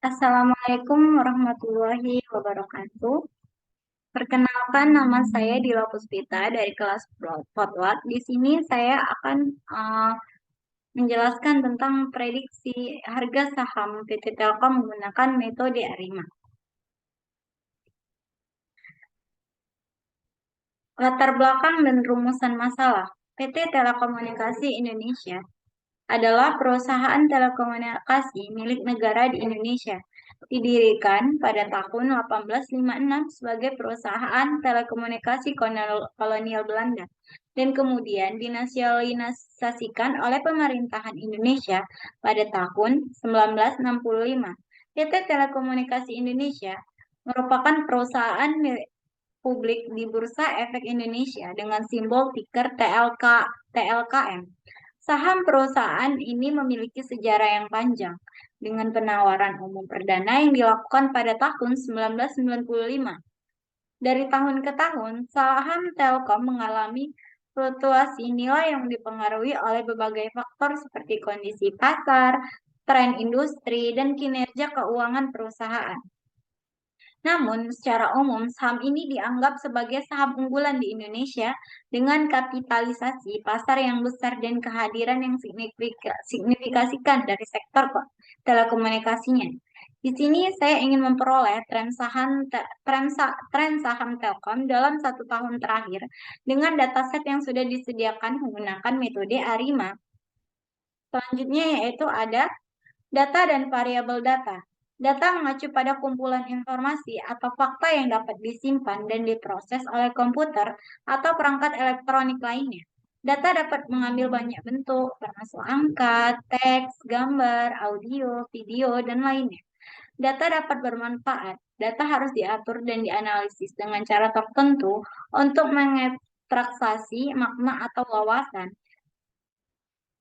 Assalamualaikum warahmatullahi wabarakatuh. Perkenalkan, nama saya Dila Puspita dari kelas Potluck. Di sini saya akan menjelaskan tentang prediksi harga saham PT Telkom menggunakan metode ARIMA. Latar belakang dan rumusan masalah. PT Telekomunikasi Indonesia adalah perusahaan telekomunikasi milik negara di Indonesia. Didirikan pada tahun 1856 sebagai perusahaan telekomunikasi kolonial Belanda dan kemudian dinasionalisasikan oleh pemerintahan Indonesia pada tahun 1965. PT Telekomunikasi Indonesia merupakan perusahaan milik publik di Bursa Efek Indonesia dengan simbol tiker TLKM. Saham perusahaan ini memiliki sejarah yang panjang dengan penawaran umum perdana yang dilakukan pada tahun 1995. Dari tahun ke tahun, saham Telkom mengalami fluktuasi nilai yang dipengaruhi oleh berbagai faktor seperti kondisi pasar, tren industri, dan kinerja keuangan perusahaan. Namun, secara umum, saham ini dianggap sebagai saham unggulan di Indonesia dengan kapitalisasi pasar yang besar dan kehadiran yang signifikasikan dari sektor telekomunikasinya. Di sini saya ingin memperoleh tren saham Telkom dalam 1 tahun terakhir dengan dataset yang sudah disediakan menggunakan metode ARIMA. Selanjutnya yaitu ada data dan variabel data. Data mengacu pada kumpulan informasi atau fakta yang dapat disimpan dan diproses oleh komputer atau perangkat elektronik lainnya. Data dapat mengambil banyak bentuk, termasuk angka, teks, gambar, audio, video, dan lainnya. Data dapat bermanfaat. Data harus diatur dan dianalisis dengan cara tertentu untuk mengekstraksi makna atau wawasan.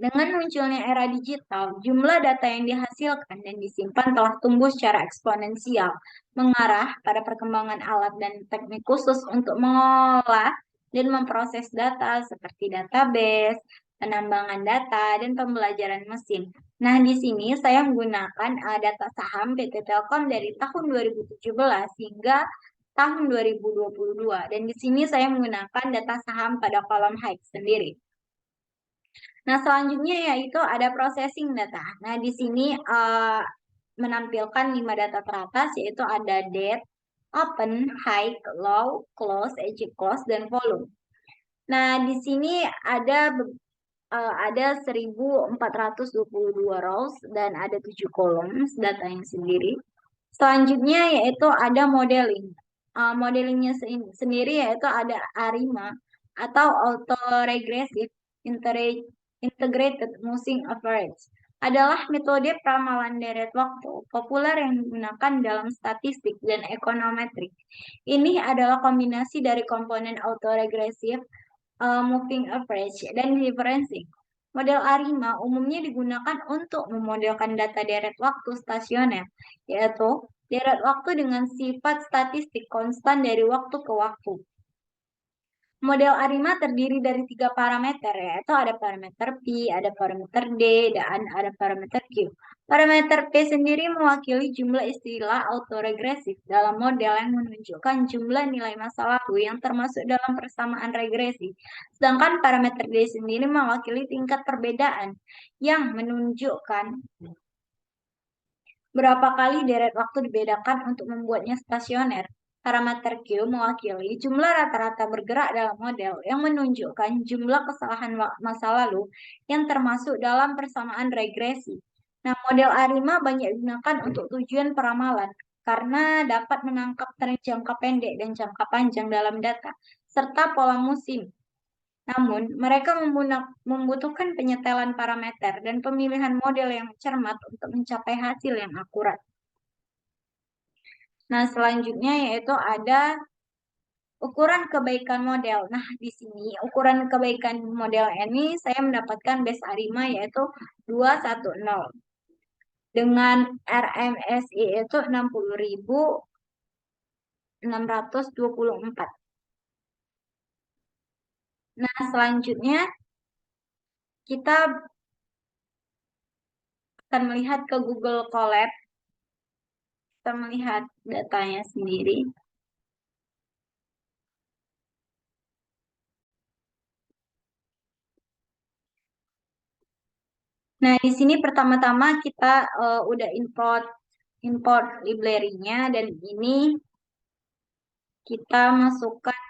Dengan munculnya era digital, jumlah data yang dihasilkan dan disimpan telah tumbuh secara eksponensial, mengarah pada perkembangan alat dan teknik khusus untuk mengolah dan memproses data seperti database, penambangan data, dan pembelajaran mesin. Nah, di sini saya menggunakan data saham PT Telkom dari tahun 2017 hingga tahun 2022. Dan di sini saya menggunakan data saham pada kolom HYPE sendiri. Nah, selanjutnya yaitu ada processing data. Nah, di sini menampilkan 5 data teratas yaitu ada date, open, high, low, close, edge close, dan volume. Nah, di sini ada 1422 rows dan ada 7 columns datanya sendiri. Selanjutnya yaitu ada modeling. Modelingnya sendiri yaitu ada ARIMA atau Autoregressive Integrated Moving Average adalah metode ramalan deret waktu populer yang digunakan dalam statistik dan ekonometrik. Ini adalah kombinasi dari komponen autoregressive, moving average, dan differencing. Model ARIMA umumnya digunakan untuk memodelkan data deret waktu stasioner, yaitu deret waktu dengan sifat statistik konstan dari waktu ke waktu. Model ARIMA terdiri dari 3 parameter, yaitu ada parameter P, ada parameter D, dan ada parameter Q. Parameter P sendiri mewakili jumlah istilah autoregresif dalam model yang menunjukkan jumlah nilai masa lalu yang termasuk dalam persamaan regresi. Sedangkan parameter D sendiri mewakili tingkat perbedaan yang menunjukkan berapa kali deret waktu dibedakan untuk membuatnya stasioner. Parameter Q mewakili jumlah rata-rata bergerak dalam model yang menunjukkan jumlah kesalahan masa lalu yang termasuk dalam persamaan regresi. Nah, model ARIMA banyak digunakan untuk tujuan peramalan karena dapat menangkap tren jangka pendek dan jangka panjang dalam data, serta pola musim. Namun, mereka membutuhkan penyetelan parameter dan pemilihan model yang cermat untuk mencapai hasil yang akurat. Nah, selanjutnya yaitu ada ukuran kebaikan model. Nah, di sini ukuran kebaikan model ini saya mendapatkan base ARIMA yaitu 210 dengan RMSI itu 60.624. Nah, selanjutnya kita akan melihat ke Google Colab. kita melihat datanya sendiri. Nah, di sini pertama-tama kita udah import import library-nya, dan ini kita masukkan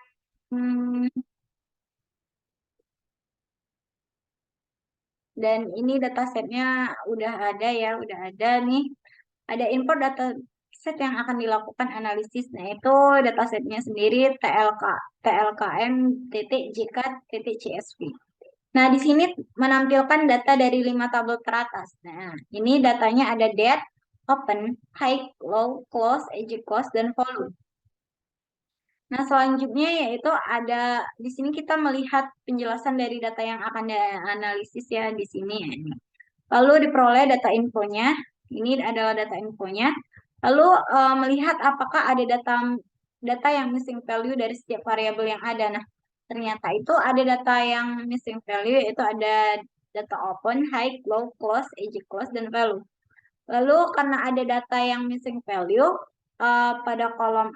dan ini datasetnya udah ada ya, udah ada nih. Ada import dataset yang akan dilakukan analisis. Nah, itu datasetnya sendiri TLKM JK CSV. Nah, di sini menampilkan data dari 5 tabel teratas. Nah, ini datanya ada date, open, high, low, close, edge close, dan volume. Nah, selanjutnya yaitu ada di sini kita melihat penjelasan dari data yang akan dianalisis ya di sini ya. Lalu diperoleh data infonya. Ini adalah data infonya. Lalu melihat apakah ada data yang missing value dari setiap variabel yang ada. Nah, ternyata itu ada data yang missing value, yaitu ada data open, high, low, close, edge close, dan value. Lalu karena ada data yang missing value pada kolom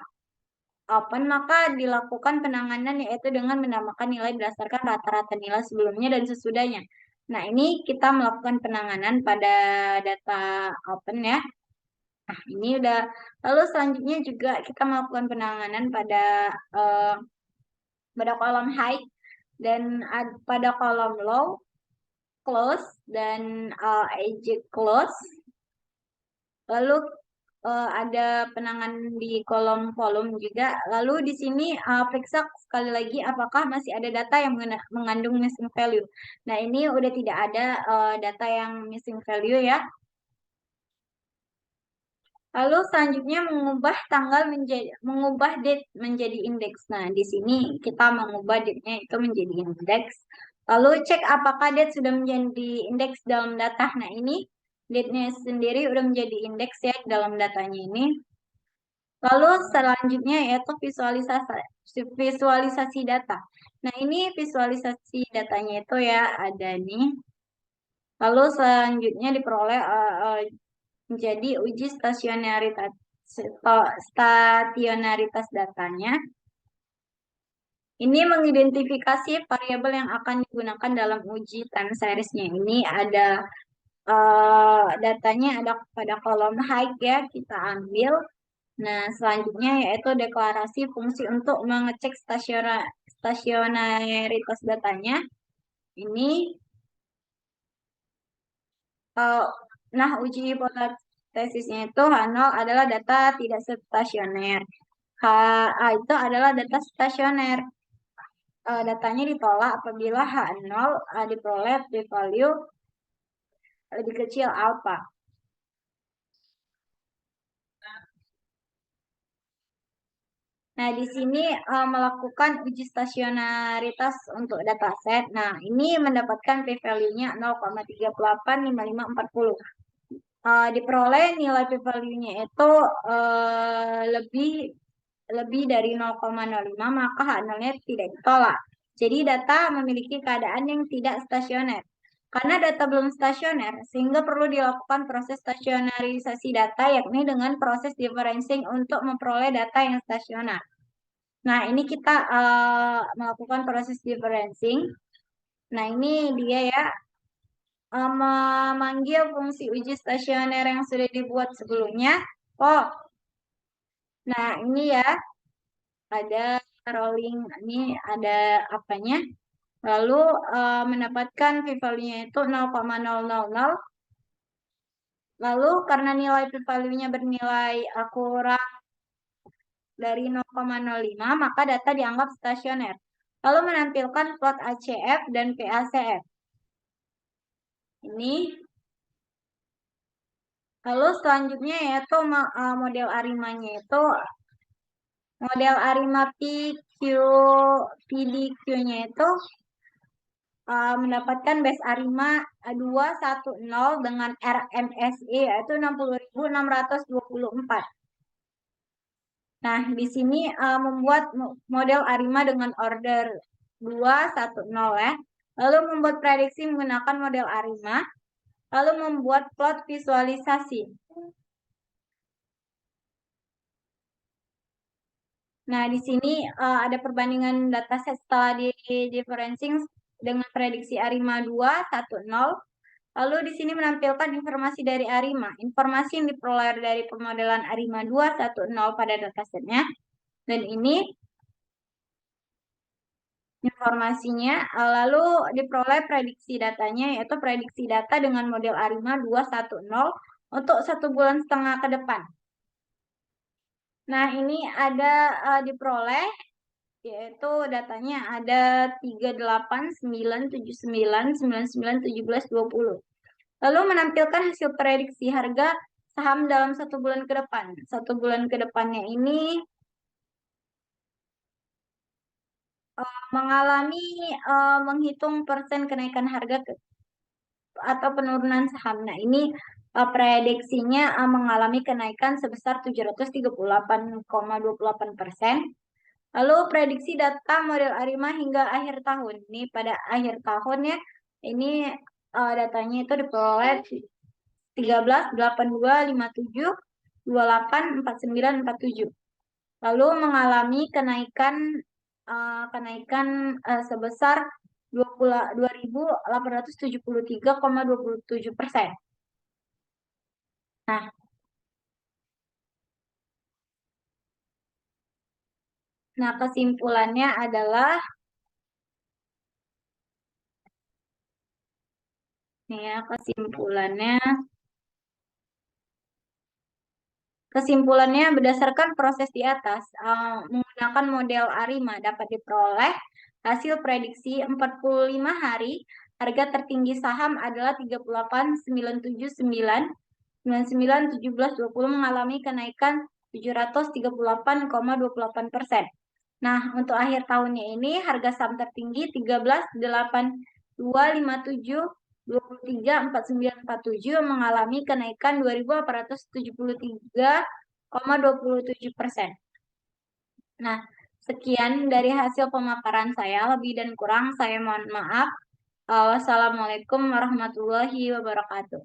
open, maka dilakukan penanganan yaitu dengan menambahkan nilai berdasarkan rata-rata nilai sebelumnya dan sesudahnya. Nah, ini kita melakukan penanganan pada data open ya. Nah, ini udah. Lalu selanjutnya juga kita melakukan penanganan eh, pada kolom high dan pada kolom low, close, dan edge close. Lalu ada penanganan di kolom volume juga. Lalu di sini periksa sekali lagi apakah masih ada data yang mengandung missing value. Nah, ini udah tidak ada data yang missing value ya. Lalu selanjutnya mengubah date menjadi indeks. Nah, di sini kita mengubah date-nya itu menjadi indeks. Lalu cek apakah date sudah menjadi indeks dalam data. Nah, ini date-nya sendiri udah menjadi indeks ya dalam datanya ini. Lalu selanjutnya yaitu visualisasi data. Nah, ini visualisasi datanya itu ya ada nih. Lalu selanjutnya diperoleh menjadi uji stasionaritas datanya. Ini mengidentifikasi variabel yang akan digunakan dalam uji time series-nya. Ini ada datanya ada pada kolom high ya, kita ambil. Nah, selanjutnya yaitu deklarasi fungsi untuk mengecek stasionaritas datanya. Ini, uh, nah, uji hipotesisnya itu H0 adalah data tidak stasioner. HA itu adalah data stasioner. Datanya ditolak apabila H0 diperoleh p-value lebih kecil alpha. Nah, di sini melakukan uji stasionaritas untuk dataset. Nah, ini mendapatkan p-value-nya 0,385540. Diperoleh nilai p-value-nya itu lebih lebih dari 0,05, maka H0-nya tidak ditolak. Jadi data memiliki keadaan yang tidak stasioner. Karena data belum stasioner, sehingga perlu dilakukan proses stasionarisasi data, yakni dengan proses differencing untuk memperoleh data yang stasioner. Nah, ini kita melakukan proses differencing. Nah, ini dia ya, memanggil fungsi uji stasioner yang sudah dibuat sebelumnya. Oh, nah ini ya, ada rolling, ini ada apanya. Lalu mendapatkan p-value-nya itu 0,000. Lalu karena nilai p-value-nya bernilai kurang dari 0,05, maka data dianggap stasioner. Lalu menampilkan plot ACF dan PACF. Ini. Lalu selanjutnya yaitu model arimanya itu model arima PDQ-nya itu mendapatkan base arima 210 dengan RMSE yaitu 60.624. Nah, di sini membuat model arima dengan order 210 ya. Lalu membuat prediksi menggunakan model arima. Lalu membuat plot visualisasi. Nah, di sini ada perbandingan dataset setelah di differencing dengan prediksi ARIMA 210. Lalu di sini menampilkan informasi dari ARIMA. Informasi yang diperoleh dari pemodelan ARIMA 210 pada datasetnya. Dan ini informasinya, lalu diperoleh prediksi datanya, yaitu prediksi data dengan model ARIMA 210 untuk 1,5 bulan ke depan. Nah, ini ada diperoleh, yaitu datanya ada 38,979,99,17,20. Lalu menampilkan hasil prediksi harga saham dalam 1 bulan ke depan. 1 bulan ke depannya ini mengalami menghitung persen kenaikan harga atau penurunan saham. Nah, ini prediksinya mengalami kenaikan sebesar 738,28%. Lalu prediksi data model ARIMA hingga akhir tahun. Ini pada akhir tahun ya, ini datanya itu diperoleh 13, 82, 57, 28, 49, 47. Lalu mengalami kenaikan sebesar 2.873,27%. Nah, kesimpulannya adalah nih ya, kesimpulannya berdasarkan proses di atas, menggunakan model ARIMA dapat diperoleh hasil prediksi 45 hari. Harga tertinggi saham adalah 38,979,99,17,20 mengalami kenaikan 738,28%. Nah, untuk akhir tahunnya ini harga saham tertinggi 13, 8, 2, 5, 7, 23, 49, 47 mengalami kenaikan 2.873,27%. Nah, sekian dari hasil pemaparan saya. Lebih dan kurang saya mohon maaf. Wassalamualaikum warahmatullahi wabarakatuh.